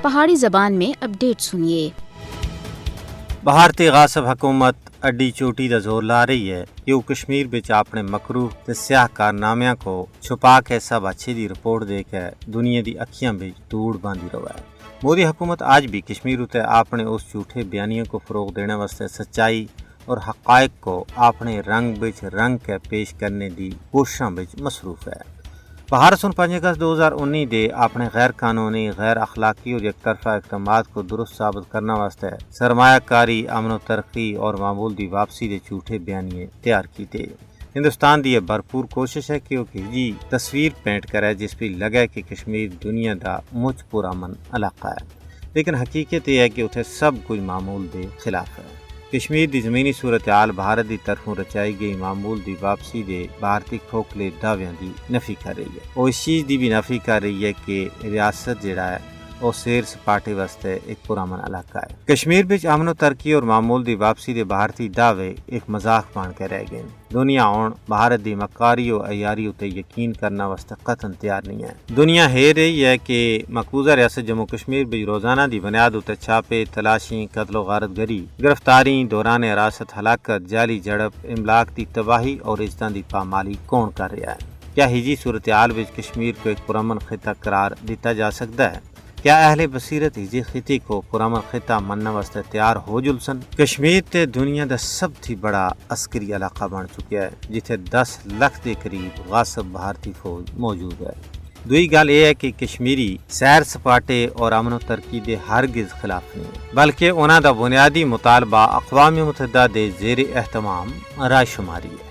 پہاڑی زبان میں اپڈیٹ سنیے۔ بھارتی غاصب حکومت اڈی چوٹی دا زور لا رہی ہے کہ وہ کشمیر بچ اپنے مکروہ تے سیاہ کارنامیاں کو چھپا کے سب اچھی دی رپورٹ دے کے دنیا دی اکھیاں بچ دھوڑ باندھی رہا ہے۔ مودی حکومت آج بھی کشمیر اتے اپنے اس جھوٹے بیانیوں کو فروغ دینے واسطے سچائی اور حقائق کو اپنے رنگ بچ رنگ کے پیش کرنے دی کوششاں بچ مصروف ہے۔ بھارت 5 اگست 2019 دے اپنے غیر قانونی، غیر اخلاقی اور یک طرفہ اقدامات کو درست ثابت کرنا واسطے سرمایہ کاری، امن و ترقی اور معمول دی واپسی دے جھوٹے بیانیے تیار کیتے۔ ہندوستان دی یہ بھرپور کوشش ہے کہ وہ کسی تصویر پینٹ کرے جس پہ لگے کہ کشمیر دنیا دا مجھ پرامن علاقہ ہے، لیکن حقیقت یہ ہے کہ اتھے سب کچھ معمول دے خلاف ہے۔ کشمیر دی زمینی صورتحال بھارت دی طرفوں رچائی گئی معمول دی واپسی دے بھارتی کھوکھلے دعویاں دی نفی کر رہی ہے۔ وہ اس چیز دی بھی نفی کر رہی ہے کہ ریاست جڑا ہے وہ سیر سپاٹے واسطے ایک پرامن علاقہ ہے۔ کشمیر بچ امن و ترقی اور معمول دی واپسی دے بھارتی دعوے ایک مذاق بن کے رہ گئے۔ دنیا ہن بھارت دی مکاری و عیاری اتے یقین کرنا واسطے قطعاً تیار نہیں ہے۔ دنیا ہے رہی ہے کہ مقبوضہ ریاست جموں کشمیر بچ روزانہ دی بنیاد اتے چھاپے، تلاشی، قتل و غارت گری، گرفتاری، دوران حراست، ہلاکت، جعلی جھڑپ، املاک دی تباہی اور عزتاں دی پامالی کون کر رہا ہے؟ کیا ہجی صورتحال وچ کشمیر کو ایک پرامن خطہ قرار دیتا جا سکتا ہے؟ کیا اہل بصیرت ہجی خطے کو پرامن خطہ مننے واسطے تیار ہو جلسن؟ کشمیر تے دنیا دا سب تھی بڑا عسکری علاقہ بن چکا ہے جتھے 10 لاکھ دے قریب غاصب بھارتی فوج موجود ہے۔ دوئی گل یہ ہے کہ کشمیری سیر سپاٹے اور امن و ترقی دے ہرگز خلاف نہیں، بلکہ انہاں دا بنیادی مطالبہ اقوام متحدہ دے زیر اہتمام رائے شماری ہے۔